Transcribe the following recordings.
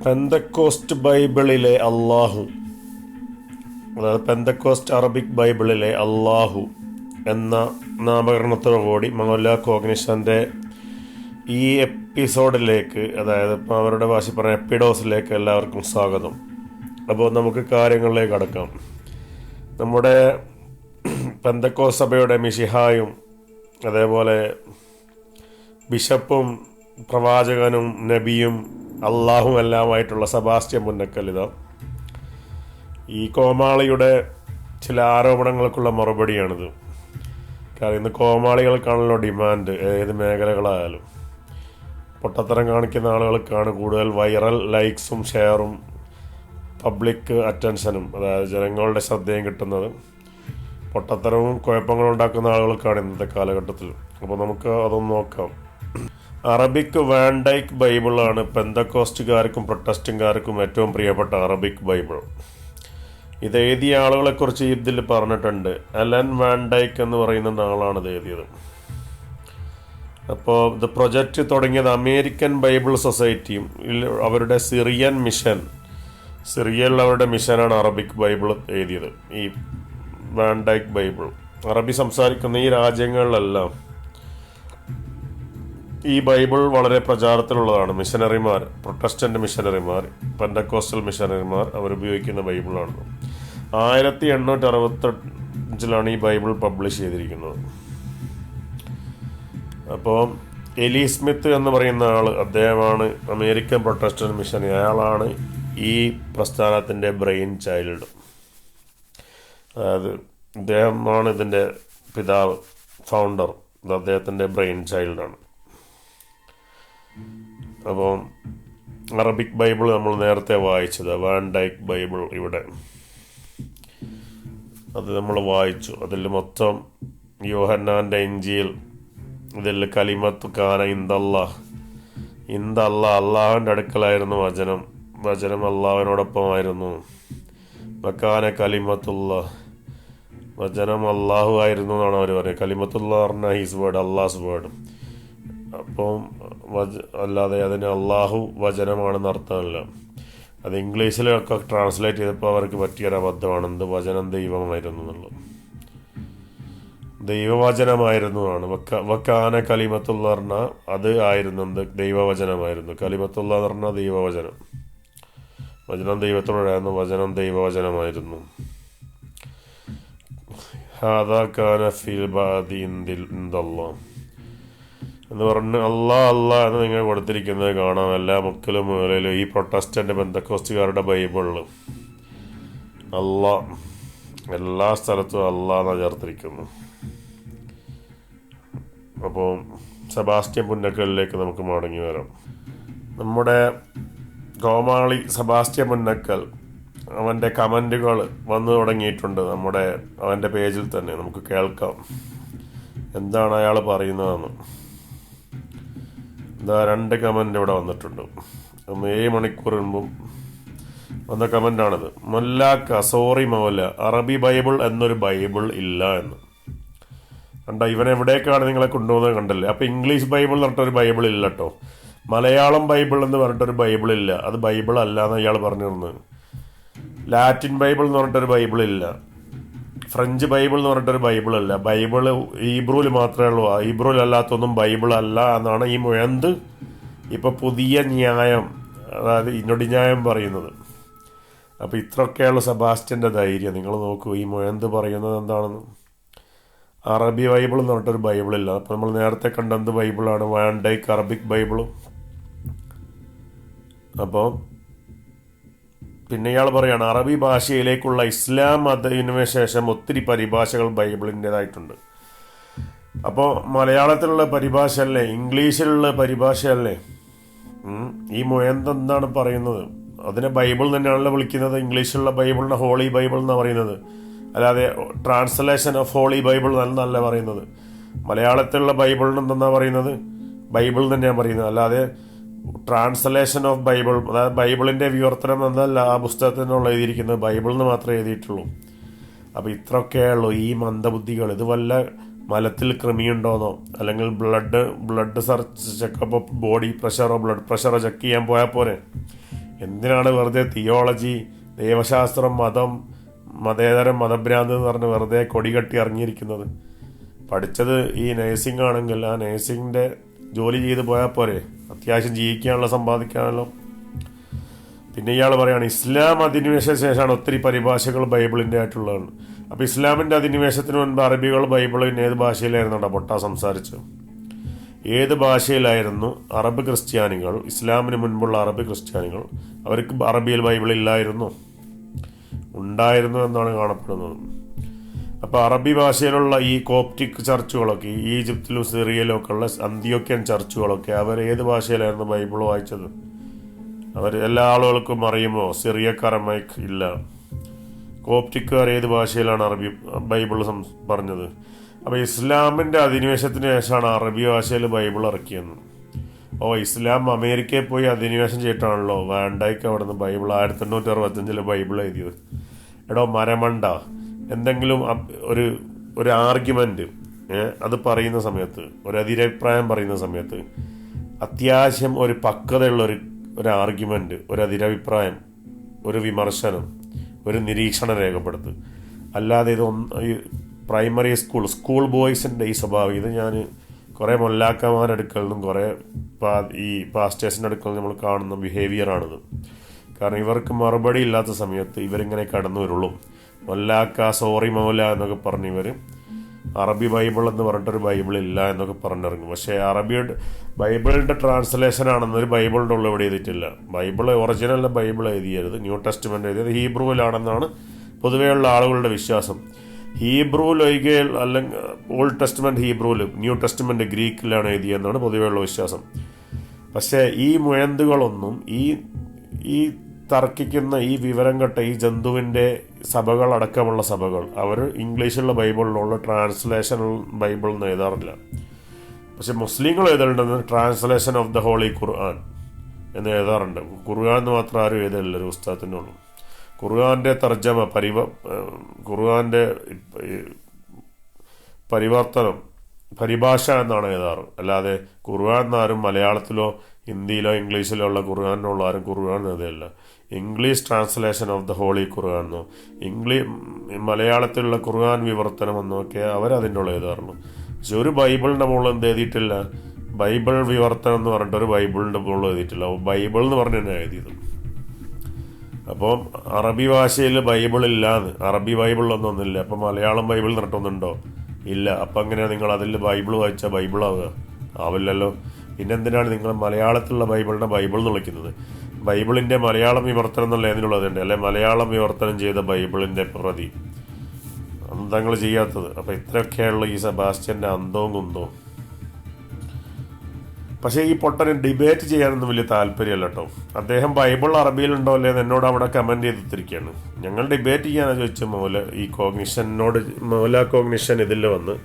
Pentecost ബൈബിളിലെ അള്ളാഹു, അതായത് Pentecost Arabic ബൈബിളിലെ അള്ളാഹു എന്ന നാമകരണത്തോടുകൂടി മൗല കോഗ്നിഷൻ്റെ ഈ എപ്പിസോഡിലേക്ക്, അതായത് ഇപ്പോൾ അവരുടെ ഭാഷ പറഞ്ഞ എപ്പിഡോസിലേക്ക് എല്ലാവർക്കും സ്വാഗതം. അപ്പോൾ നമുക്ക് കാര്യങ്ങളിലേക്ക് കടക്കാം. നമ്മുടെ പെന്തക്കോസ്റ്റ് സഭയുടെ മിശിഹായും അതേപോലെ ബിഷപ്പും പ്രവാചകനും നബിയും അള്ളാഹും എല്ലാമായിട്ടുള്ള സെബാസ്റ്റ്യൻ പുന്നക്കൽ ഇതാ ഈ കോമാളിയുടെ ചില ആരോപണങ്ങൾക്കുള്ള മറുപടിയാണിത്. കാരണം ഇന്ന് കോമാളികൾക്കാണല്ലോ ഡിമാൻഡ്, ഏത് മേഖലകളായാലും. പൊട്ടത്തരം കാണിക്കുന്ന ആളുകൾക്കാണ് കൂടുതൽ വൈറൽ ലൈക്സും ഷെയറും പബ്ലിക് അറ്റൻഷനും, അതായത് ജനങ്ങളുടെ ശ്രദ്ധയും കിട്ടുന്നത്. പൊട്ടത്തരവും കുഴപ്പങ്ങളും ഉണ്ടാക്കുന്ന ആളുകൾക്കാണ് ഇന്നത്തെ കാലഘട്ടത്തിൽ. അപ്പോൾ നമുക്ക് അതൊന്ന് നോക്കാം. അറബിക് വാൻഡൈക്ക് ബൈബിളാണ് പെന്തക്കോസ്റ്റുകാർക്കും പ്രൊട്ടസ്റ്റന്റുകാർക്കും ഏറ്റവും പ്രിയപ്പെട്ട അറബിക് ബൈബിൾ. ഇത് എഴുതിയ ആളുകളെക്കുറിച്ച് ഇതിൽ പറഞ്ഞിട്ടുണ്ട്. അലൻ വാൻഡൈക്ക് എന്ന് പറയുന്ന ആളാണ് ഇത് എഴുതിയത്. അപ്പോൾ ഇത് പ്രൊജക്റ്റ് തുടങ്ങിയത് അമേരിക്കൻ ബൈബിൾ സൊസൈറ്റിയും അവരുടെ സിറിയൻ മിഷൻ, സിറിയയിൽ അവരുടെ മിഷനാണ് അറബിക് ബൈബിൾ എഴുതിയത്. ഈ വാൻഡൈക്ക് ബൈബിൾ അറബി സംസാരിക്കുന്ന ഈ രാജ്യങ്ങളിലെല്ലാം ഈ ബൈബിൾ വളരെ പ്രചാരത്തിലുള്ളതാണ്. മിഷനറിമാർ, പ്രൊട്ടസ്റ്റന്റ് മിഷനറിമാർ, പെന്തക്കോസ്റ്റൽ മിഷനറിമാർ അവരുപയോഗിക്കുന്ന ബൈബിളാണ്. 1865 ഈ ബൈബിൾ പബ്ലിഷ് ചെയ്തിരിക്കുന്നത്. അപ്പോൾ എലി സ്മിത്ത് എന്ന് പറയുന്ന ആൾ, അദ്ദേഹമാണ് അമേരിക്കൻ പ്രൊട്ടസ്റ്റന്റ് മിഷൻ. അയാളാണ് ഈ പ്രസ്ഥാനത്തിൻ്റെ ബ്രെയിൻ ചൈൽഡ്. അതായത് ഇദ്ദേഹമാണ് ഇതിൻ്റെ പിതാവ്, ഫൗണ്ടർ. ഇത് അദ്ദേഹത്തിൻ്റെ ബ്രെയിൻ ചൈൽഡാണ്. അപ്പോൾ അറബിക് ബൈബിൾ നമ്മൾ നേരത്തെ വായിച്ചത് വാൻഡൈക്ക് ബൈബിൾ, ഇവിടെ അത് നമ്മൾ വായിച്ചു. അതിൽ മൊത്തം യോഹന്നാൻ്റെ ഇഞ്ചിയിൽ, ഇതിൽ കലിമത്ത് കാന അള്ളാഹുവിൻ്റെ അടുക്കലായിരുന്നു വചനം, വചനം അള്ളാഹുവിനോടൊപ്പമായിരുന്നു. വക്കാന കലിമത്തുള്ള, വചനം അള്ളാഹു ആയിരുന്നു എന്നാണ് അവർ പറയുന്നത്. കലിമത്തുള്ള പറഞ്ഞാൽ ഹിസ് വേർഡ്, അള്ളാഹ്സ് വേർഡ്. അപ്പം അല്ലാതെ അതിന് അള്ളാഹു വചനമാണെന്ന് അർത്ഥമല്ല. അത് ഇംഗ്ലീഷിലൊക്കെ ട്രാൻസ്ലേറ്റ് ചെയ്തപ്പോൾ അവർക്ക് പറ്റിയൊരു അബദ്ധമാണ്. എന്ത് വചനം ദൈവമായിരുന്നു എന്നുള്ളത്. ദൈവവചനമായിരുന്നു ആണ്. വക്കാന കലിമത്തുള്ള പറഞ്ഞാൽ അത് ആയിരുന്നു, എന്ത് ദൈവവചനമായിരുന്നു. കലിമത്തുള്ള എന്ന് പറഞ്ഞാൽ ദൈവവചനം. വചനം ദൈവത്തോടായിരുന്നു, വചനം ദൈവവചനമായിരുന്നു. ഹാദാ കാന ഫിൽ ബാദി ഇൻദല്ലാഹ് എന്ന് പറഞ്ഞ് അള്ളാ എന്ന് നിങ്ങൾ കൊടുത്തിരിക്കുന്നത് കാണാം എല്ലാ മുക്കിലും മൂലയിലും. ഈ പ്രൊട്ടസ്റ്റന്റ് പെന്തക്കോസ്റ്റുകാരുടെ ബൈബിളിൽ എല്ലാ സ്ഥലത്തും എന്നാണ് ചേർത്തിരിക്കുന്നു. അപ്പോൾ സെബാസ്റ്റ്യൻ പുന്നക്കലിലേക്ക് നമുക്ക് മടങ്ങി വരാം. നമ്മുടെ കോമാളി സെബാസ്റ്റ്യൻ പുന്നക്കൽ, അവൻ്റെ കമൻറ്റുകൾ വന്നു തുടങ്ങിയിട്ടുണ്ട് അവൻ്റെ പേജിൽ തന്നെ. നമുക്ക് കേൾക്കാം എന്താണ് അയാൾ പറയുന്നതെന്ന്. 2 കമൻ്റ് ഇവിടെ വന്നിട്ടുണ്ട്. 7 മണിക്കൂർ മുമ്പും വന്ന കമൻ്റാണിത്. മൊല്ലാക്ക, സോറി മൗല, അറബി ബൈബിൾ എന്നൊരു ബൈബിൾ ഇല്ല എന്ന്. കണ്ട, ഇവൻ എവിടേക്കാണ് നിങ്ങളെ കൊണ്ടുപോകുന്നത് കണ്ടല്ലേ. അപ്പോൾ ഇംഗ്ലീഷ് ബൈബിൾ എന്ന് പറഞ്ഞിട്ടൊരു ബൈബിൾ ഇല്ല കേട്ടോ. മലയാളം ബൈബിൾ എന്ന് പറഞ്ഞിട്ടൊരു ബൈബിൾ ഇല്ല. അത് ബൈബിൾ അല്ല എന്ന് ഇയാൾ പറഞ്ഞിരുന്നത്. ലാറ്റിൻ ബൈബിൾ എന്ന് പറഞ്ഞിട്ടൊരു ബൈബിൾ ഇല്ല. ഫ്രഞ്ച് ബൈബിൾ എന്ന് പറഞ്ഞിട്ടൊരു ബൈബിളല്ല. ബൈബിള് ഹീബ്രുവിൽ മാത്രമേ ഉള്ളൂ. ഹീബ്രുവിൽ അല്ലാത്തൊന്നും ബൈബിൾ അല്ല എന്നാണ് ഈ മുഴന്ത് ഇപ്പോൾ പുതിയ ന്യായം, അതായത് ഇന്നൊടിന്യായം പറയുന്നത്. അപ്പോൾ ഇത്രയൊക്കെയുള്ള സെബാസ്റ്റ്യൻ്റെ ധൈര്യം. നിങ്ങൾ നോക്കൂ ഈ മുഴന്ത് പറയുന്നത് എന്താണെന്ന്. അറബി ബൈബിൾ എന്ന് പറഞ്ഞിട്ടൊരു ബൈബിളില്ല. അപ്പോൾ നമ്മൾ നേരത്തെ കണ്ട എന്ത് ബൈബിളാണ്? വാൻഡൈക്ക് അറബിക് ബൈബിളും. അപ്പോൾ പിന്നെ ഇയാൾ പറയുകയാണ് അറബി ഭാഷയിലേക്കുള്ള ഇസ്ലാം മതവിനിമയ ശേഷം ഒത്തിരി പരിഭാഷകൾ ബൈബിളിൻ്റെതായിട്ടുണ്ട്. അപ്പോൾ മലയാളത്തിലുള്ള പരിഭാഷയല്ലേ, ഇംഗ്ലീഷിലുള്ള പരിഭാഷയല്ലേ? ഈ മുഴന്ത് എന്താണ് പറയുന്നത്? അതിനെ ബൈബിൾ തന്നെയാണല്ലോ വിളിക്കുന്നത്. ഇംഗ്ലീഷിലുള്ള ബൈബിളിനെ ഹോളി ബൈബിൾ എന്നാണ് പറയുന്നത്. അല്ലാതെ ട്രാൻസ്ലേഷൻ ഓഫ് ഹോളി ബൈബിൾ എന്നല്ല പറയുന്നത്. മലയാളത്തിലുള്ള ബൈബിളിന് എന്തെന്നാണ് പറയുന്നത്? ബൈബിൾ തന്നെയാണ് പറയുന്നത്. അല്ലാതെ ട്രാൻസ്ലേഷൻ ഓഫ് ബൈബിൾ, അതായത് ബൈബിളിൻ്റെ വിവർത്തനം എന്നല്ല ആ പുസ്തകത്തിനുള്ള എഴുതിയിരിക്കുന്നത്. ബൈബിളിന് മാത്രമേ എഴുതിയിട്ടുള്ളൂ. അപ്പോൾ ഇത്രയൊക്കെയുള്ളൂ ഈ മന്ദബുദ്ധികൾ. ഇത് വല്ല മലത്തിൽ കൃമിയുണ്ടോയെന്നോ അല്ലെങ്കിൽ ബ്ലഡ് ചെക്കപ്പ്, ബോഡി പ്രഷറോ ബ്ലഡ് പ്രഷറോ ചെക്ക് ചെയ്യാൻ പോയാൽ പോരെ. എന്തിനാണ് വെറുതെ തിയോളജി, ദൈവശാസ്ത്രം, മതം, മതേതരം, മതഭ്രാന്ത് എന്ന് പറഞ്ഞ് വെറുതെ കൊടികെട്ടി ഇറങ്ങിയിരിക്കുന്നത്? പഠിച്ചത് ഈ നേഴ്സിംഗ് ആണെങ്കിൽ ആ നേഴ്സിങ്ങിൻ്റെ ജോലി ചെയ്ത് പോയാൽ പോരെ? അത്യാവശ്യം ജീവിക്കാനുള്ള, സമ്പാദിക്കാനല്ലോ. പിന്നെ ഇയാൾ പറയുകയാണ് ഇസ്ലാം അധിനിവേശ ശേഷമാണ് ഒത്തിരി പരിഭാഷകൾ ബൈബിളിൻ്റെ ആയിട്ടുള്ളതാണ്. അപ്പോൾ ഇസ്ലാമിൻ്റെ അധിനിവേശത്തിന് മുൻപ് അറബികൾ ബൈബിളിന് ഏത് ഭാഷയിലായിരുന്നു പൊട്ട സംസാരിച്ചു? ഏത് ഭാഷയിലായിരുന്നു അറബ് ക്രിസ്ത്യാനികൾ, ഇസ്ലാമിന് മുൻപുള്ള അറബ് ക്രിസ്ത്യാനികൾ, അവർക്ക് അറബിയിൽ ബൈബിൾ ഇല്ലായിരുന്നു? ഉണ്ടായിരുന്നു എന്നാണ് കാണപ്പെടുന്നത്. അപ്പോൾ അറബി ഭാഷയിലുള്ള ഈ കോപ്റ്റിക് ചർച്ചുകളൊക്കെ, ഈജിപ്തിലും സിറിയയിലും ഒക്കെ ഉള്ള അന്ത്യോക്യൻ ചർച്ചുകളൊക്കെ, അവർ ഏത് ഭാഷയിലായിരുന്നു ബൈബിൾ വായിച്ചത്? അവർ എല്ലാ ആളുകൾക്കും അറിയുമോ? സിറിയക്കാർ അറമൈക്ക് ഇല്ല. കോപ്റ്റിക്കാർ ഏത് ഭാഷയിലാണ് അറബി ബൈബിൾ പറഞ്ഞത്? അപ്പോൾ ഇസ്ലാമിൻ്റെ അധിനിവേശത്തിന് ശേഷമാണ് അറബി ഭാഷയിൽ ബൈബിൾ ഇറക്കിയെന്ന്. ഇസ്ലാം അമേരിക്കയിൽ പോയി അധിനിവേശം ചെയ്തിട്ടാണല്ലോ വാൻഡൈക്ക് അവിടെ നിന്ന് ബൈബിൾ 1865 ബൈബിൾ എഴുതിയത്. മരമണ്ട, എന്തെങ്കിലും ഒരു ആർഗ്യുമെൻ്റ് അത് പറയുന്ന സമയത്ത്, ഒരു എതിരഭിപ്രായം പറയുന്ന സമയത്ത് അത്യാവശ്യം ഒരു പക്വതയുള്ള ഒരു ആർഗ്യുമെൻ്റ്, ഒരു എതിരഭിപ്രായം, ഒരു വിമർശനം, ഒരു നിരീക്ഷണം രേഖപ്പെടുത്തുക. അല്ലാതെ പ്രൈമറി സ്കൂൾ ബോയ്സിൻ്റെ ഈ സ്വഭാവം, ഇത് ഞാൻ കുറേ മൊല്ലാക്കന്മാരുടെ അടുക്കൽ നിന്നും കുറേ ഈ പാസ്റ്റേഴ്സിൻ്റെ അടുക്കൽ നമ്മൾ കാണുന്ന ബിഹേവിയറാണിത്. കാരണം ഇവർക്ക് മറുപടി ഇല്ലാത്ത സമയത്ത് ഇവരിങ്ങനെ കടന്നു വരുള്ളൂ. മൊല്ലാക്ക, സോറി മൗല എന്നൊക്കെ പറഞ്ഞ് ഇവർ അറബി ബൈബിൾ എന്ന് പറഞ്ഞിട്ടൊരു ബൈബിൾ ഇല്ല എന്നൊക്കെ പറഞ്ഞിറങ്ങും. പക്ഷേ ബൈബിളിൻ്റെ ട്രാൻസ്ലേഷൻ ആണെന്നൊരു ബൈബിളിൻ്റെ ഉള്ള ഇവിടെ എഴുതിയിട്ടില്ല. ഒറിജിനൽ ബൈബിൾ എഴുതിയത്, ന്യൂ ടെസ്റ്റ്മെൻ്റ് എഴുതിയത് ഹീബ്രുവിലാണെന്നാണ് പൊതുവെയുള്ള ആളുകളുടെ വിശ്വാസം. ഹീബ്രുവിൽ ഒഴികെ, അല്ലെങ്കിൽ ഓൾഡ് ടെസ്റ്റ്മെൻറ്റ് ഹീബ്രുവിലും ന്യൂ ടെസ്റ്റ്മെൻറ്റ് ഗ്രീക്കിലാണ് എഴുതിയെന്നാണ് പൊതുവെയുള്ള വിശ്വാസം. പക്ഷേ ഈ മുഴന്തുകളൊന്നും, ഈ തർക്കിക്കുന്ന, ഈ വിവരം കെട്ട ഈ ജന്തുവിൻ്റെ സഭകൾ അടക്കമുള്ള സഭകൾ, അവർ ഇംഗ്ലീഷിലുള്ള ബൈബിളിലുള്ള ട്രാൻസ്ലേഷൻ ബൈബിൾ എന്ന് എഴുതാറില്ല. പക്ഷെ മുസ്ലിങ്ങൾ എഴുതേണ്ടത് ട്രാൻസ്ലേഷൻ ഓഫ് ദ ഹോളി ഖുർആൻ എന്ന് എഴുതാറുണ്ട്. ഖുർആൻ എന്ന് മാത്രം ആരും എഴുതല്ല, ഒരു പുസ്തകത്തിൻ്റെ ഉള്ളൂ. ഖുർആൻ്റെ തർജ്ജമ, ഖുർആൻ്റെ പരിവർത്തനം, പരിഭാഷ എന്നാണ് എഴുതാറ്. അല്ലാതെ ഖുർആൻ എന്നാരും മലയാളത്തിലോ ഹിന്ദിയിലോ ഇംഗ്ലീഷിലോ ഉള്ള ഖുർആാനുള്ള ആരും ഖുർആൻ എഴുതില്ല. English translation of the holy Quran എന്നോ മലയാളത്തിലുള്ള ഖുർആൻ വിവർത്തനം എന്നൊക്കെ അവരതിൻ്റെ ഉള്ള എഴുതാറുള്ളൂ. പക്ഷെ ഒരു ബൈബിളിൻ്റെ മുകളിൽ എന്ത് എഴുതിയിട്ടില്ല? ബൈബിൾ വിവർത്തനം എന്ന് പറഞ്ഞിട്ട് ഒരു ബൈബിളിൻ്റെ മുകളിൽ എഴുതിയിട്ടില്ല. ബൈബിൾ എന്ന് പറഞ്ഞ് തന്നെ എഴുതിയത്. അപ്പം അറബി ഭാഷയിൽ ബൈബിൾ ഇല്ലാന്ന്, അറബി ബൈബിളിലൊന്നൊന്നുമില്ല. അപ്പം മലയാളം ബൈബിൾ എന്നിട്ടൊന്നുണ്ടോ? ഇല്ല. അപ്പം എങ്ങനെയാണ് നിങ്ങൾ അതിൽ ബൈബിൾ വായിച്ചാൽ ബൈബിളാവുക? ആവില്ലല്ലോ. പിന്നെന്തിനാണ് നിങ്ങൾ മലയാളത്തിലുള്ള ബൈബിളിനെ ബൈബിൾ എന്ന് വിളിക്കുന്നത്? ബൈബിളിൻ്റെ മലയാളം വിവർത്തനം എന്നുള്ള ഏതിനുള്ളതുണ്ട്, അല്ലെ മലയാളം വിവർത്തനം ചെയ്ത ബൈബിളിൻ്റെ പ്രതി തങ്ങൾ ചെയ്യാത്തത്. അപ്പം ഇത്രയൊക്കെയുള്ള ഈ സെബാസ്റ്റ്യൻ്റെ അന്തവും കുന്തവും. പക്ഷേ ഈ പൊട്ടന് ഡിബേറ്റ് ചെയ്യാനൊന്നും വലിയ താല്പര്യമല്ല കേട്ടോ. അദ്ദേഹം ബൈബിൾ അറബിയിലുണ്ടോ അല്ലേന്ന് എന്നോട് അവിടെ കമൻറ്റ് ചെയ്തിരിക്കുകയാണ്. ഞങ്ങൾ ഡിബേറ്റ് ചെയ്യാനാണ് ചോദിച്ച ഈ മൗല കോഗ്നിഷൻ ഇതിൽ വന്ന്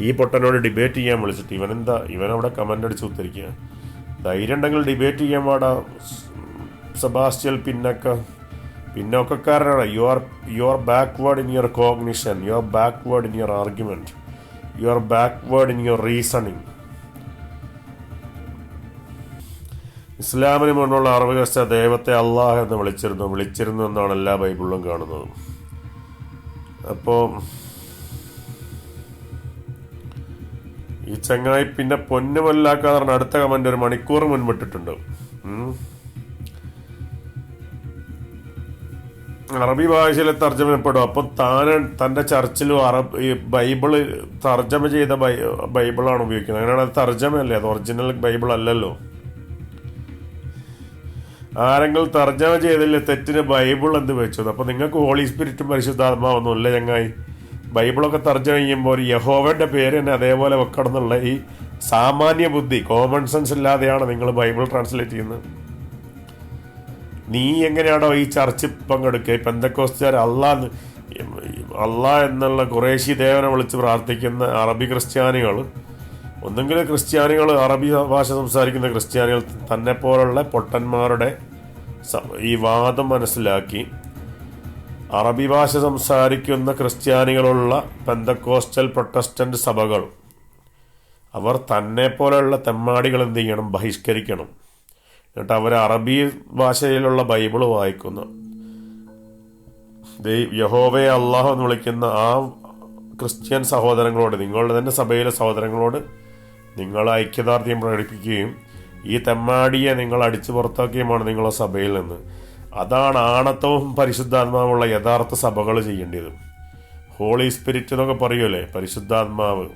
ഈ പൊട്ടനോട് ഡിബേറ്റ് ചെയ്യാൻ വിളിച്ചിട്ട് ഇവനവിടെ കമൻ്റ് അടിച്ച് ഉത്തരിക്കുക. ധൈര്യം ഉണ്ടെങ്കിൽ ഡിബേറ്റ് ചെയ്യാൻ പാടാ സെബാസ്റ്റ്യൻ. പിന്നോക്കക്കാരനാണ്. You are backward in your cognition, you are backward in your argument, you are backward in your reasoning. ഇസ്ലാമിന് മുന്നുള്ള അറബ് വ്യവസ്ഥ ദൈവത്തെ അള്ളാഹ് എന്ന് വിളിച്ചിരുന്നു എന്നാണ് എല്ലാ ബൈബിളിലും കാണുന്നത്. അപ്പോൾ ഈ ചങ്ങായി പിന്നെ പൊന്നുമല്ലാക്കാന്ന് പറഞ്ഞ അടുത്ത കമന്റ് 1 മണിക്കൂർ മുൻപിട്ടിട്ടുണ്ട്. അറബി ഭാഷയിലെ തർജ്ജമപ്പെടും. അപ്പം തൻ്റെ ചർച്ചിലും ഈ ബൈബിള് തർജ്ജമ ചെയ്ത ബൈബിളാണ് ഉപയോഗിക്കുന്നത്. അങ്ങനെയാണ് അത് തർജ്ജമയല്ലേ, അത് ഒറിജിനൽ ബൈബിൾ അല്ലല്ലോ. ആരെങ്കിലും തർജ്ജമ ചെയ്തില്ലേ തെറ്റിന് ബൈബിൾ എന്ത് വെച്ചത്? അപ്പം നിങ്ങൾക്ക് ഹോളി സ്പിരിറ്റും പരിശുദ്ധാത്മാവൊന്നും ഇല്ല ചങ്ങായി. ബൈബിളൊക്കെ തർജ്ജമ ചെയ്യുമ്പോൾ ഒരു യഹോവയുടെ പേര് തന്നെ അതേപോലെ വെക്കണം എന്നുള്ള ഈ സാമാന്യ ബുദ്ധി, കോമൺ സെൻസ് ഇല്ലാതെയാണ് നിങ്ങൾ ബൈബിൾ ട്രാൻസ്ലേറ്റ് ചെയ്യുന്നത്. നീ എങ്ങനെയാണോ ഈ ചർച്ച് പങ്കെടുക്കുക? പെന്തക്കോസ്തുകാർ അള്ളാഹ് എന്നുള്ള ഖുറേശി ദേവനെ വിളിച്ച് പ്രാർത്ഥിക്കുന്ന അറബി ക്രിസ്ത്യാനികൾ, ഒന്നെങ്കിൽ ക്രിസ്ത്യാനികൾ, അറബി ഭാഷ സംസാരിക്കുന്ന ക്രിസ്ത്യാനികൾ തന്നെ പോലുള്ള പൊട്ടന്മാരുടെ ഈ വാദം മനസ്സിലാക്കി അറബി ഭാഷ സംസാരിക്കുന്ന ക്രിസ്ത്യാനികളുള്ള പെന്തക്കോസ്റ്റൽ പ്രൊട്ടസ്റ്റന്റ് സഭകൾ, അവർ തന്നെ പോലെയുള്ള തെമ്മാടികൾ എന്ത് ചെയ്യണം? ബഹിഷ്കരിക്കണം. എന്നിട്ട് അവർ അറബി ഭാഷയിലുള്ള ബൈബിള് വായിക്കുന്നു. യഹോവയെ അള്ളാഹു എന്ന് വിളിക്കുന്ന ആ ക്രിസ്ത്യൻ സഹോദരങ്ങളോട്, നിങ്ങളുടെ തന്നെ സഭയിലെ സഹോദരങ്ങളോട് നിങ്ങൾ ഐക്യദാർഢ്യം പ്രകടിപ്പിക്കുകയും ഈ തെമ്മാടിയെ നിങ്ങൾ അടിച്ചു പുറത്താക്കുകയുമാണ് നിങ്ങളുടെ സഭയിൽ നിന്ന്. അതാണ് ആണത്വവും പരിശുദ്ധാത്മാവുള്ള യഥാർത്ഥ സഭകൾ ചെയ്യേണ്ടത്. ഹോളി സ്പിരിറ്റ് എന്നൊക്കെ പറയുമല്ലേ, പരിശുദ്ധാത്മാവ്.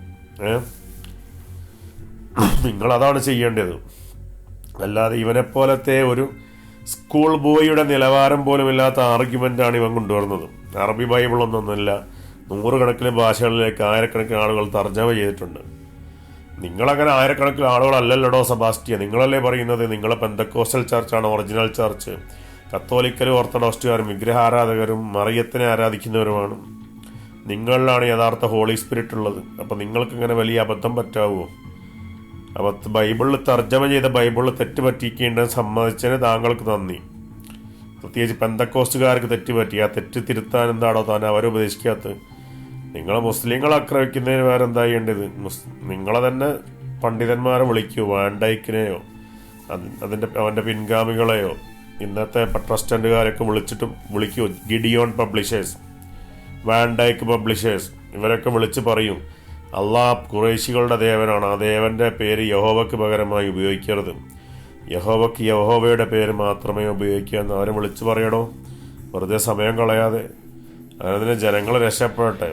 നിങ്ങളതാണ് ചെയ്യേണ്ടത്. അല്ലാതെ ഇവനെപ്പോലത്തെ ഒരു സ്കൂൾ ബോയിയുടെ നിലവാരം പോലും ഇല്ലാത്ത ആർഗ്യുമെൻ്റാണ് ഇവൻ കൊണ്ടുവരുന്നത്. അറബി ബൈബിളൊന്നൊന്നുമില്ല, 100 കണക്കിന് ഭാഷകളിലേക്ക് ആയിരക്കണക്കിന് ആളുകൾ തർജ്ജമ ചെയ്തിട്ടുണ്ട്. നിങ്ങളങ്ങനെ ആയിരക്കണക്കിന് ആളുകളല്ലല്ലോ സെബാസ്റ്റ്യൻ. നിങ്ങളല്ലേ പറയുന്നത് നിങ്ങളെ പെന്തക്കോസ്റ്റൽ ചർച്ചാണ് ഒറിജിനൽ ചർച്ച്, കത്തോലിക്കരും ഓർത്തഡോക്സുകാരും വിഗ്രഹാരാധകരും മറിയത്തിനെ ആരാധിക്കുന്നവരുമാണ്. നിങ്ങളിലാണ് യഥാർത്ഥ ഹോളി സ്പിരിറ്റ് ഉള്ളത്. അപ്പം നിങ്ങൾക്കിങ്ങനെ വലിയ അബദ്ധം പറ്റാവുമോ? അപ്പം ബൈബിളിൽ തർജ്ജമ ചെയ്ത ബൈബിളിൽ തെറ്റ് പറ്റിക്കേണ്ടത് സമ്മതിച്ചതിന് താങ്കൾക്ക് നന്ദി. പ്രത്യേകിച്ച് പെന്തക്കോസ്റ്റുകാർക്ക് തെറ്റ് പറ്റി. ആ തെറ്റ് തിരുത്താൻ എന്താണോ താൻ അവരുപദേശിക്കാത്തത്? നിങ്ങളെ മുസ്ലിങ്ങളെ ആക്രമിക്കുന്നതിന് വേറെ എന്താ ചെയ്യേണ്ടത്? നിങ്ങളെ തന്നെ പണ്ഡിതന്മാരെ വിളിക്കൂ, വാൻഡൈക്കിനെയോ അവൻ്റെ പിൻഗാമികളെയോ ഇന്നത്തെ പ്രൊട്ടസ്റ്റന്റുകാരൊക്കെ വിളിക്കൂ. ഗിഡിയോൺ പബ്ലിഷേഴ്സ്, വാൻഡൈക്ക് പബ്ലിഷേഴ്സ്, ഇവരൊക്കെ വിളിച്ച് പറയും അള്ളാഹ് ഖുറൈശികളുടെ ദേവനാണ്, ആ ദേവൻ്റെ പേര് യഹോവയ്ക്ക് പകരമായി ഉപയോഗിക്കരുത്, യഹോവയ്ക്ക് യഹോവയുടെ പേര് മാത്രമേ ഉപയോഗിക്കുക എന്ന് അവരെ വിളിച്ച് പറയണോ? വെറുതെ സമയം കളയാതെ. അതിന് ജനങ്ങൾ രക്ഷപ്പെടട്ടെ.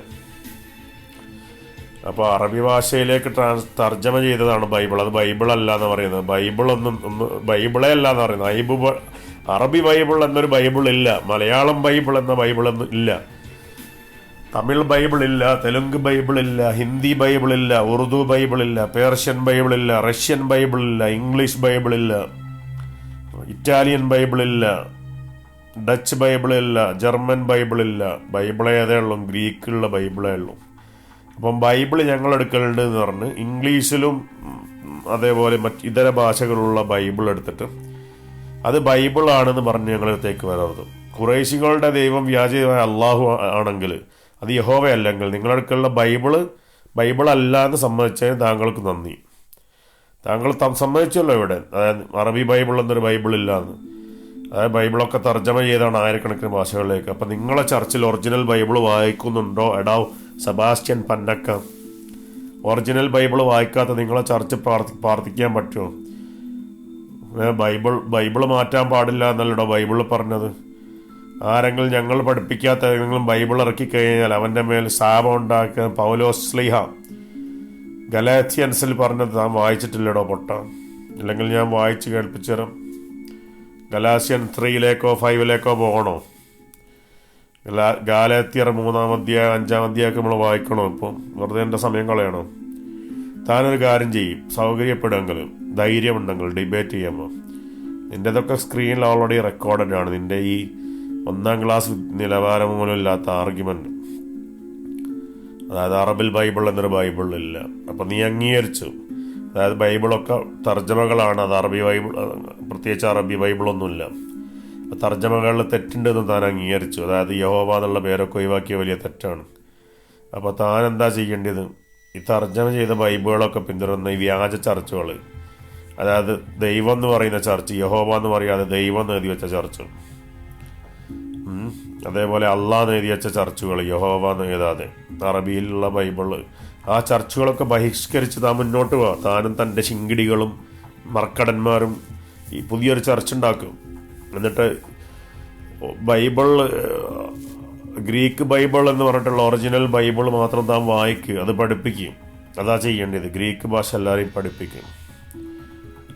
അപ്പോൾ അറബി ഭാഷയിലേക്ക് തർജ്ജമ ചെയ്തതാണ് ബൈബിൾ. അത് ബൈബിളല്ല എന്ന് പറയുന്നത്. ബൈബിളേ അല്ല എന്ന് പറയുന്നത്. അറബി ബൈബിൾ എന്നൊരു ബൈബിൾ ഇല്ല. മലയാളം ബൈബിൾ എന്ന ബൈബിൾ ഇല്ല. തമിഴ് ബൈബിളില്ല, തെലുങ്ക് ബൈബിളില്ല, ഹിന്ദി ബൈബിളില്ല, ഉറുദു ബൈബിളില്ല, പേർഷ്യൻ ബൈബിളില്ല, റഷ്യൻ ബൈബിളില്ല, ഇംഗ്ലീഷ് ബൈബിളില്ല, ഇറ്റാലിയൻ ബൈബിളില്ല, ഡച്ച് ബൈബിളില്ല, ജർമ്മൻ ബൈബിളില്ല. ബൈബിളേ ഏതേ ഉള്ളൂ, ഗ്രീക്കുള്ള ബൈബിളേ ഉള്ളൂ. അപ്പം ബൈബിള് ഞങ്ങൾ എടുക്കലുണ്ട് എന്ന് പറഞ്ഞ് ഇംഗ്ലീഷിലും അതേപോലെ ഇതര ഭാഷകളുള്ള ബൈബിൾ എടുത്തിട്ട് അത് ബൈബിളാണെന്ന് പറഞ്ഞ് ഞങ്ങളടുത്തേക്ക് വരരുത്. ഖുറൈശികളുടെ ദൈവം വ്യാജമായ അള്ളാഹു ആണെങ്കിൽ, അത് യഹോവയല്ലെങ്കിൽ, നിങ്ങളടുക്കുള്ള ബൈബിളല്ല എന്ന് സമ്മതിച്ചതിന് താങ്കൾക്ക് നന്ദി. താങ്കൾ സമ്മതിച്ചല്ലോ ഇവിടെ. അതായത് അറബി ബൈബിൾ എന്നൊരു ബൈബിളില്ല എന്ന്. അതായത് ബൈബിളൊക്കെ തർജ്ജമ ചെയ്താണ് ആയിരക്കണക്കിന് ഭാഷകളിലേക്ക്. അപ്പം നിങ്ങളെ ചർച്ചിൽ ഒറിജിനൽ ബൈബിൾ വായിക്കുന്നുണ്ടോ? എടാ സെബാസ്റ്റ്യൻ പന്നക്ക, ഒറിജിനൽ ബൈബിൾ വായിക്കാത്ത നിങ്ങളെ ചർച്ച് പ്രാർത്ഥിക്കാൻ പറ്റുമോ? ബൈബിൾ മാറ്റാൻ പാടില്ല എന്നല്ലടോ ബൈബിൾ പറഞ്ഞത്. ആരെങ്കിലും ഞങ്ങൾ പഠിപ്പിക്കാത്ത ഏതെങ്കിലും ബൈബിൾ ഇറക്കിക്കഴിഞ്ഞാൽ അവൻ്റെ മേൽ ശാപം ഉണ്ടാക്കാൻ പൗലോസ് ശ്ലീഹ ഗലാത്യൻസിൽ പറഞ്ഞത് താൻ വായിച്ചിട്ടില്ലടോ പൊട്ട. അല്ലെങ്കിൽ ഞാൻ വായിച്ച് കേൾപ്പിച്ചു തരാം. ഗലാത്യൻ 3 5 പോകണോ? ഗാലാത്യർ 3 അധ്യായം 5 അധ്യായമൊക്കെ നമ്മൾ വായിക്കണോ? ഇപ്പോൾ വെറുതെ എൻ്റെ സമയം കളയണോ? താനൊരു കാര്യം ചെയ്യും, സൗകര്യപ്പെടുമെങ്കിൽ, ധൈര്യമുണ്ടെങ്കിൽ ഡിബേറ്റ് ചെയ്യുമ്പോൾ. നിൻ്റെ ഇതൊക്കെ സ്ക്രീനിൽ ഓൾറെഡി റെക്കോർഡഡ് ആണ്. നിൻ്റെ ഈ 1ാം ക്ലാസ് നിലവാരം പോലും ഇല്ലാത്ത ആർഗ്യുമെൻറ്റ്. അതായത് അറബിൽ ബൈബിൾ എന്നൊരു ബൈബിളില്ല. അപ്പം നീ അംഗീകരിച്ചു. അതായത് ബൈബിളൊക്കെ തർജ്ജമകളാണ്. അത് അറബി ബൈബിൾ, പ്രത്യേകിച്ച് അറബി ബൈബിളൊന്നുമില്ല. തർജ്ജമകളിൽ തെറ്റുണ്ടെന്ന് താൻ അംഗീകരിച്ചു. അതായത് യഹോവ എന്നുള്ള പേരൊക്കെ ഒഴിവാക്കിയ വലിയ തെറ്റാണ്. അപ്പോൾ താൻ എന്താ ചെയ്യേണ്ടത്? ഈ തർജ്ജമ ചെയ്ത ബൈബിളുകളൊക്കെ പിന്തുടരുന്ന ഈ വ്യാജ ചർച്ചുകൾ, അതായത് ദൈവം എന്ന് പറയുന്ന ചർച്ച്, യഹോവ എന്ന് പറയാതെ ദൈവം എന്ന് എഴുതി വെച്ച ചർച്ച്, അതേപോലെ അള്ളാഹ് എഴുതി വെച്ച ചർച്ചുകൾ, യഹോവ എന്ന് എഴുതാതെ അറബിയിലുള്ള ബൈബിള്, ആ ചർച്ചുകളൊക്കെ ബഹിഷ്കരിച്ച് താൻ മുന്നോട്ട് പോവാ. താനും തൻ്റെ ശിങ്കിടികളും മർക്കടന്മാരും ഈ പുതിയൊരു ചർച്ച് ഉണ്ടാക്കും. എന്നിട്ട് ബൈബിൾ, ഗ്രീക്ക് ബൈബിൾ എന്ന് പറഞ്ഞിട്ടുള്ള ഒറിജിനൽ ബൈബിൾ മാത്രം താൻ വായിക്കുക, അത് പഠിപ്പിക്കും. അതാ ചെയ്യേണ്ടത്. ഗ്രീക്ക് ഭാഷ എല്ലാവരെയും പഠിപ്പിക്കും.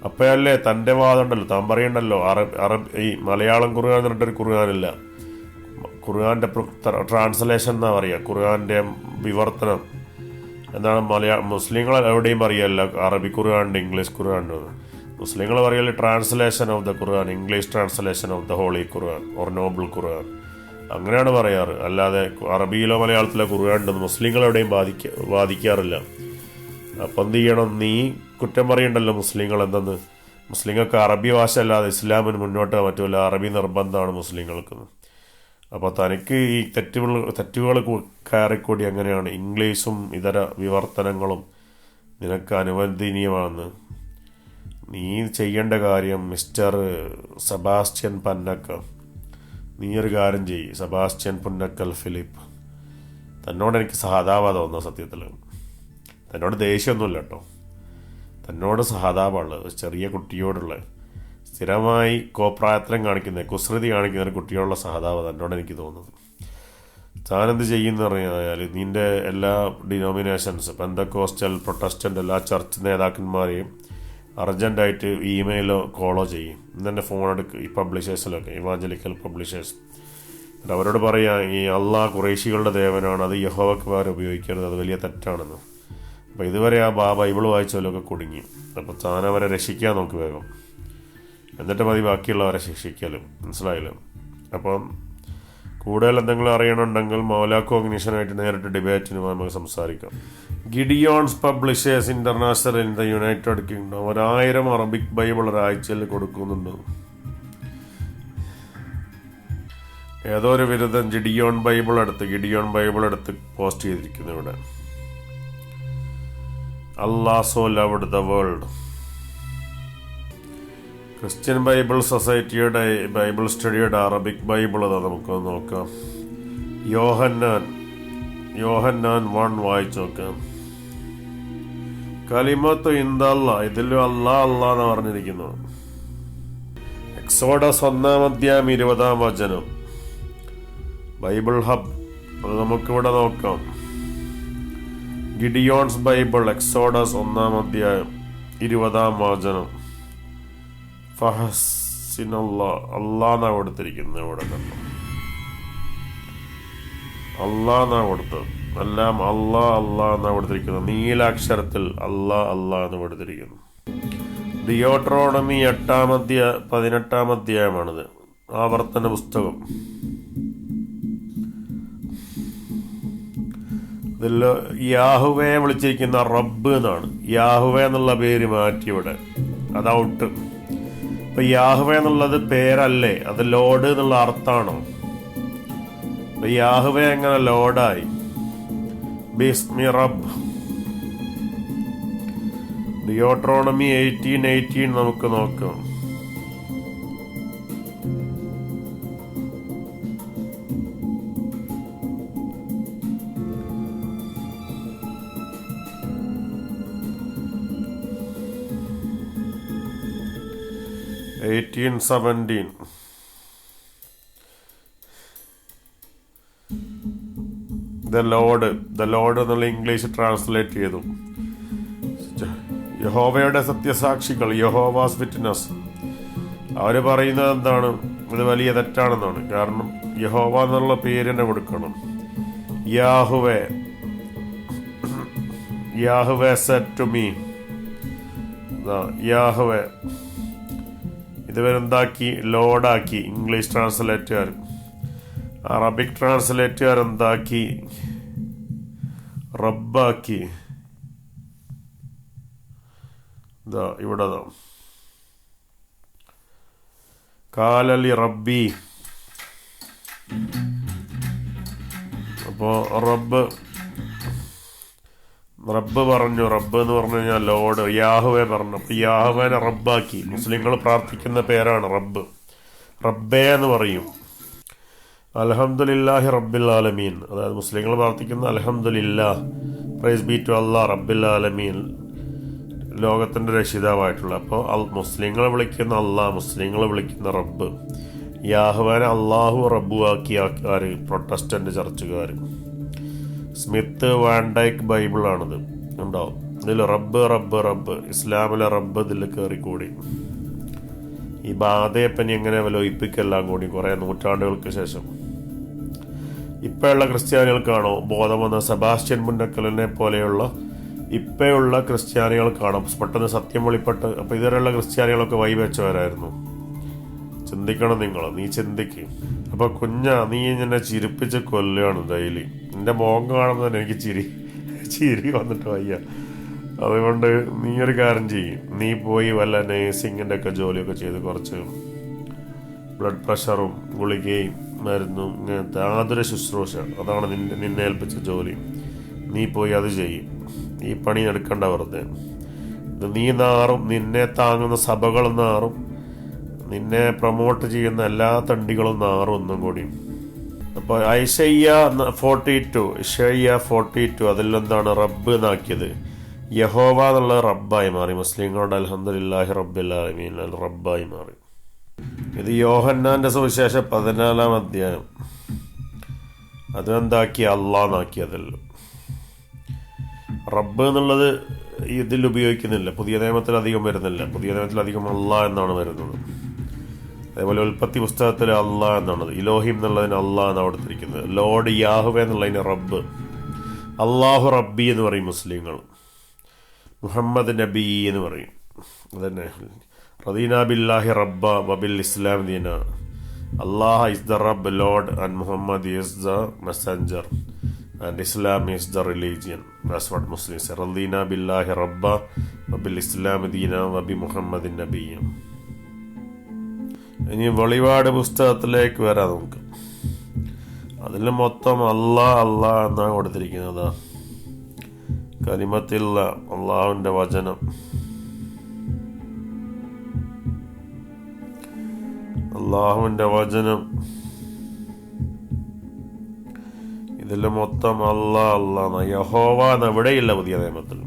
അപ്പോഴല്ലേ തൻ്റെ വാദം ഉണ്ടല്ലോ, താൻ പറയണ്ടല്ലോ ഈ മലയാളം ഖുർആൻ എന്ന് പറഞ്ഞിട്ടൊരു ഖുർആനില്ല. ഖുർആൻ്റെ ട്രാൻസ്ലേഷൻ എന്നാ പറയുക, ഖുർആൻ്റെ വിവർത്തനം എന്താണ് മുസ്ലിങ്ങൾ എവിടെയും പറയല്ല അറബി ഖുർആനുണ്ട്, ഇംഗ്ലീഷ് ഖുർആനുണ്ട്. മുസ്ലിങ്ങൾ പറയല് translation of the Quran, English translation of the holy Quran or noble Quran, അങ്ങനെയാണ് പറയാറ്. അല്ലാതെ അറബിയിലോ മലയാളത്തിലോ ഖുർആൻ ഉണ്ടെന്ന് മുസ്ലിങ്ങൾ എവിടെയും വാദിക്കാറില്ല. അപ്പം എന്ത് ചെയ്യണം? നീ കുറ്റം പറയണ്ടല്ലോ മുസ്ലിങ്ങൾ എന്തെന്ന്. മുസ്ലിങ്ങൾക്ക് അറബി ഭാഷ അല്ലാതെ ഇസ്ലാമിന് മുന്നോട്ട് പറ്റില്ല, അറബി നിർബന്ധമാണ് മുസ്ലിങ്ങൾക്ക്. അപ്പോൾ തനിക്ക് ഈ തെറ്റുകൾ കയറിക്കൂടി അങ്ങനെയാണ് ഇംഗ്ലീഷും ഇതര വിവർത്തനങ്ങളും നിനക്ക് അനുവദനീയമാണെന്ന്. നീ ചെയ്യേണ്ട കാര്യം മിസ്റ്റർ സെബാസ്റ്റ്യൻ പന്നക്ക, നീ ഒരു കാര്യം ചെയ്യ്. സെബാസ്റ്റ്യൻ പുന്നക്കൽ ഫിലിപ്പ്, തന്നോട് എനിക്ക് സഹതാപ തോന്നുന്നു. സത്യത്തിൽ തന്നോട് ദേഷ്യമൊന്നുമില്ല കേട്ടോ, തന്നോട് സഹതാപമുള്ളത് ചെറിയ കുട്ടിയോടുള്ള സ്ഥിരമായി കോപ്രായത്തരം കാണിക്കുന്ന കുസൃതി കാണിക്കുന്ന ഒരു കുട്ടിയോടുള്ള സഹതാപ തന്നോട് എനിക്ക് തോന്നുന്നത്. താനെന്ത് ചെയ്യുമെന്ന് പറഞ്ഞാൽ നിൻ്റെ എല്ലാ ഡിനോമിനേഷൻസ്, പെന്തക്കോസ്റ്റൽ, പ്രൊട്ടസ്റ്റൻ്റ് എല്ലാ ചർച്ച് നേതാക്കന്മാരെയും അർജൻറ്റായിട്ട് ഇമെയിലോ കോളോ ചെയ്യും. ഇന്നെ ഫോൺ എടുക്കുക, ഈ പബ്ലിഷേഴ്സിലൊക്കെ ഇവാഞ്ചലിക്കൽ പബ്ലിഷേഴ്സ്, എന്നിട്ട് അവരോട് പറയാം ഈ അള്ളാഹ് ഖുറൈശികളുടെ ദേവനാണ്, അത് യഹോവക്ക് ഉപയോഗിക്കരുത്, അത് വലിയ തെറ്റാണെന്ന്. അപ്പോൾ ഇതുവരെ ആ ബൈബിൾ വായിച്ചവരൊക്കെ കുടുങ്ങി. അപ്പോൾ താൻ അവരെ രക്ഷിക്കാൻ നോക്കി വേഗം, എന്നിട്ട് മതി ബാക്കിയുള്ളവരെ ശിക്ഷിക്കലും. മനസ്സിലായില്ലേ? അപ്പം കൂടുതൽ എന്തെങ്കിലും അറിയണമെന്നുണ്ടെങ്കിൽ മൗലാ കോഗ്നിഷനായിട്ട് നേരിട്ട് ഡിബേറ്റിന് നമുക്ക് സംസാരിക്കാം. Gideons publishers international in the United Kingdom 1000 Arabic Bible ഒരാഴ്ചയിൽ കൊടുക്കുന്നുണ്ട്. ഏതോ ഒരു വിരുദ്ധൻ ഗിഡിയോൺ ബൈബിൾ എടുത്ത് പോസ്റ്റ് ചെയ്തിരിക്കുന്നു ഇവിടെ. Allah so loved the world. Christian Bible സൊസൈറ്റിയുടെ ബൈബിൾ സ്റ്റഡിയുടെ അറബിക് ബൈബിൾ അതാ, നമുക്കൊന്ന് നോക്കാം. യോഹന്നാൻ 1 വായിച്ചു നോക്കാം. കലിമത്ത് ഇന്ദല്ല, ഇതിൽ അല്ലാഹ് എന്ന് പറഞ്ഞിരിക്കുന്നു. എക്സോഡസ് 1-ാം അധ്യായം 20-ാം വചനം. ബൈബിൾ ഹബ്, അത് നമുക്കിവിടെ നോക്കാം. ഗിഡിയോൺസ് ബൈബിൾ, എക്സോഡസ് 1-ാം അധ്യായം 20-ാം വചനം. അല്ലാന്നാ കൊടുത്തിരിക്കുന്നത് ഇവിടെ കണ്ടു. അല്ലാന്നാ കൊടുത്തത്, എല്ലാം അല്ലാന്നാ കൊടുത്തിരിക്കുന്നത്. നീലാക്ഷരത്തിൽ അല്ലാ എന്ന് കൊടുത്തിരിക്കുന്നു. ഡിയോട്രോണമി 18-ാം അധ്യായമാണിത്, ആവർത്തന പുസ്തകം. ഇതിൽ യാഹുവയെ വിളിച്ചിരിക്കുന്ന റബ്ബ് എന്നാണ്. യാഹുവേ എന്നുള്ള പേര് മാറ്റി ഇവിടെ, അതൗട്ട്. ഇപ്പൊ യാഹുവേ എന്നുള്ളത് പേരല്ലേ, അത് ലോഡ് എന്നുള്ള അർത്ഥമാണോ? അപ്പൊ യാഹുവേ എങ്ങനെ ലോഡായി? ബിസ്മി റബ്ബ്. ഡിയോട്രോണമി 18:18 നമുക്ക് നോക്കാം. ദ ലോഡ് എന്നുള്ള ഇംഗ്ലീഷ് ട്രാൻസ്ലേറ്റ് ചെയ്തു. യഹോവയുടെ സത്യസാക്ഷികൾ, യഹോവാസ് വിറ്റ്നസ്, അവർ പറയുന്നത് എന്താണ്? ഇത് വലിയ തെറ്റാണെന്നാണ്. കാരണം യഹോവ എന്നുള്ള പേര് തന്നെ കൊടുക്കണം. Yahweh said to me, Yahweh. ഇതുവരെന്താക്കി? ലോഡാക്കി ഇംഗ്ലീഷ് ട്രാൻസ്ലേറ്റുകാർ. അറബിക് ട്രാൻസ്ലേറ്റുകാർ എന്താക്കി? റബ്ബാക്കി. ഇവിടെ കാലലി റബ്ബി. അപ്പോ റബ്ബ് പറഞ്ഞു. റബ്ബ് എന്ന് പറഞ്ഞു കഴിഞ്ഞാൽ ലോഡ്. യാഹുവേ പറഞ്ഞു, അപ്പൊ യാഹുവേനെ റബ്ബാക്കി. മുസ്ലിങ്ങൾ പ്രാർത്ഥിക്കുന്ന പേരാണ് റബ്ബ്. റബ്ബേ എന്ന് പറയും. അൽഹംദുലില്ലാഹി റബ്ബിൽ ആലമീൻ, അതായത് മുസ്ലിങ്ങൾ പ്രാർത്ഥിക്കുന്ന അൽഹംദുലില്ലാഹ്, പ്രൈസ് ബി ടു അല്ലാഹ് റബ്ബിൽ ആലമീൻ, ലോകത്തിന്റെ രക്ഷിതാവായിട്ടുള്ള. അപ്പോൾ മുസ്ലിങ്ങളെ വിളിക്കുന്ന അല്ലാഹ്, മുസ്ലിങ്ങളെ വിളിക്കുന്ന റബ്ബ്. യാഹുവേനെ അള്ളാഹു റബ്ബു ആക്കിയ ആൾക്കാർ പ്രൊട്ടസ്റ്റന്റ് ചർച്ചുകാർ. സ്മിത്ത് വാൻഡൈക്ക് ബൈബിളാണിത്, ഉണ്ടാവും. ഇതിൽ റബ്ബ് ഇസ്ലാമിലെ റബ്ബ് ഇതിൽ കയറിക്കൂടി. ഈ ബാധയെപ്പനി എങ്ങനെ വിലോയിപ്പിക്കെല്ലാം കൂടി കുറേ നൂറ്റാണ്ടുകൾക്ക് ശേഷം. ഇപ്പോഴുള്ള ക്രിസ്ത്യാനികൾക്കാണോ ബോധം വന്ന? സെബാസ്റ്റ്യൻ പുന്നക്കലിനെ പോലെയുള്ള ഇപ്പോഴുള്ള ക്രിസ്ത്യാനികൾക്കാണോ പെട്ടെന്ന് സത്യം വെളിപ്പെട്ട്? അപ്പോൾ ഇതുവരെയുള്ള ക്രിസ്ത്യാനികളൊക്കെ വൈവെച്ചവരായിരുന്നു. ചിന്തിക്കണം നിങ്ങൾ, നീ ചിന്തിക്ക്. അപ്പോൾ നീ എന്നെ ചിരിപ്പിച്ച് കൊല്ലുകയാണ് ഡെയിലി. നിന്റെ മോൻ കാണുമ്പോൾ തന്നെ എനിക്ക് ചിരി വന്നിട്ട് വയ്യ. അതുകൊണ്ട് നീ ഒരു കാര്യം ചെയ്യും, നീ പോയി വല്ല നേഴ്സിങ്ങിൻ്റെ ഒക്കെ ജോലിയൊക്കെ ചെയ്ത് കുറച്ച് ബ്ലഡ് പ്രഷറും ഗുളികയും മരുന്നും ഇങ്ങനത്തെ ആതുര ശുശ്രൂഷ, അതാണ് നിന്നെ ഏൽപ്പിച്ച ജോലി. നീ പോയി അത് ചെയ്യും. ഈ പണി എടുക്കണ്ട വെറുതെ. ഇത് നീ നാറും, നിന്നെ താങ്ങുന്ന സഭകൾ നാറും, നിന്നെ പ്രൊമോട്ട് ചെയ്യുന്ന എല്ലാ തണ്ടികളും നാറും ഒന്നും കൂടി. അപ്പോൾ ഐശയ്യ 42 അതിലെന്താണ് റബ്ബ് എന്നാക്കിയത്? യഹോവ എന്നുള്ള റബ്ബായി മാറി. മുസ്ലിങ്ങളുടെ അൽഹംദുലില്ലാഹി റബ്ബിൽ ആലമീൻ റബ്ബായി മാറി. ഇത് യോഹന്നാന്റെ സുവിശേഷം 14-ാം അധ്യായം. അതെന്താക്കി? അള്ളാന്നാക്കിയതല്ലോ. റബ്ബ് എന്നുള്ളത് ഇതിൽ ഉപയോഗിക്കുന്നില്ല, പുതിയ നിയമത്തിൽ അധികം വരുന്നില്ല. പുതിയ നിയമത്തിൽ അധികം അള്ളാഹ് എന്നാണ് വരുന്നത്. അതേപോലെ ഉൽപ്പത്തി പുസ്തകത്തിൽ അള്ളാഹ് എന്നാണത്. ഇലോഹിം എന്നുള്ളതിന് അള്ളാഹ് എന്നാണ് കൊടുത്തിരിക്കുന്നത്. ലോർഡ് യാഹുവേ എന്നുള്ളതിന് റബ്ബ്. അള്ളാഹു റബ്ബി എന്ന് പറയും മുസ്ലിങ്ങൾ. മുഹമ്മദ് നബി എന്ന് പറയും. അതന്നെ റദീന ബില്ലാഹി റബ്ബ വബിൽ ഇസ്ലാം ദീന. Allah is the Rabb, Lord, and Muhammad is the messenger, and Islam is the religion. That's what Muslims say. Radina billahi Rabba wa bil Islam Dina wa bi Muhammadin Nabiyya. ഇനി വെളിപാട് പുസ്തകത്തിലേക്ക് വരാം നമുക്ക്. അതിൽ മൊത്തം അള്ളാഹ് എന്നാണ് കൊടുത്തിരിക്കുന്നത്. കലിമത്തില്ല, അള്ളാഹുവിൻ്റെ വചനം. അള്ളാഹുവിൻ്റെ വചനം ഇതിൽ മൊത്തം അള്ളാഹ് യഹോവ എന്ന് എവിടെയില്ല പുതിയ നിയമത്തിൽ.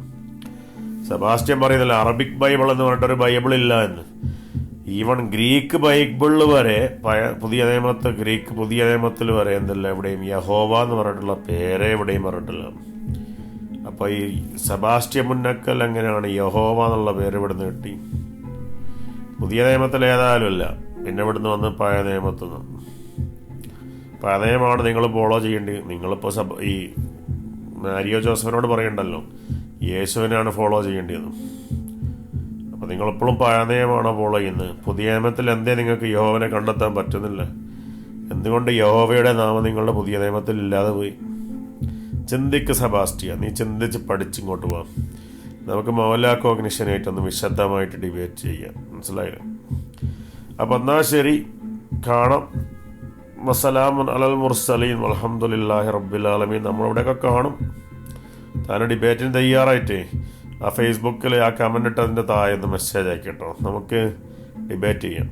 സെബാസ്റ്റ്യൻ പറയുന്നില്ല അറബിക് ബൈബിൾ എന്ന് പറഞ്ഞിട്ടൊരു ബൈബിൾ ഇല്ല എന്ന്. ഈവൺ ഗ്രീക്ക് ബൈബിളിൽ വരെ പുതിയ നിയമത്തിൽ വരെ എന്തല്ല എവിടെയും യഹോവ എന്ന് പറഞ്ഞിട്ടുള്ള പേരെ എവിടെയും പറഞ്ഞിട്ടില്ല. അപ്പോൾ ഈ സെബാസ്റ്റ്യൻ മുന്നക്കൽ എങ്ങനെയാണ് യഹോവ എന്നുള്ള പേര് ഇവിടുന്ന് കിട്ടി? പുതിയ നിയമത്തിൽ ഏതായാലും ഇല്ല, പിന്നെ ഇവിടുന്ന് വന്ന് പഴയ നിയമത്തിൽ നിന്ന്. പഴയ നിയമമാണ് നിങ്ങൾ ഫോളോ ചെയ്യേണ്ടത്. നിങ്ങളിപ്പോൾ ഈ മാരിയോ ജോസഫിനോട് പറയണ്ടല്ലോ യേശുവിനെയാണ് ഫോളോ ചെയ്യേണ്ടത്. അപ്പോൾ നിങ്ങളിപ്പോഴും പഴയ നിയമമാണോ ഫോളോ ചെയ്യുന്നത്? പുതിയ നിയമത്തിൽ എന്തേ നിങ്ങൾക്ക് യഹോവനെ കണ്ടെത്താൻ പറ്റുന്നില്ല? എന്തുകൊണ്ട് യഹോവയുടെ നാമം നിങ്ങളുടെ പുതിയ നിയമത്തിൽ ഇല്ലാതെ പോയി? ചിന്തിക്ക് സെബാസ്റ്റ്യ, നീ ചിന്തിച്ച് പഠിച്ചിങ്ങോട്ട് പോവാം. നമുക്ക് മൗലാ കോഗ്നിഷനായിട്ടൊന്ന് വിശദമായിട്ട് ഡിബേറ്റ് ചെയ്യാം. മനസ്സിലായില്ലേ? അപ്പം എന്നാൽ ശരി, കാണാം. വസ്സലാമുൻ അലൽ മുർസലീൻ അൽഹംദുലില്ലാഹി റബ്ബിൽ ആലമീൻ. നമ്മളിവിടെയൊക്കെ കാണും. താൻ ഡിബേറ്റിന് തയ്യാറായിട്ടേ ആ ഫേസ്ബുക്കിൽ ആ കമൻ്റ് ഇട്ടതിൻ്റെ താഴെ ഒന്ന് മെസ്സേജ് ആക്കി കേട്ടോ, നമുക്ക് ഡിബേറ്റ് ചെയ്യാം.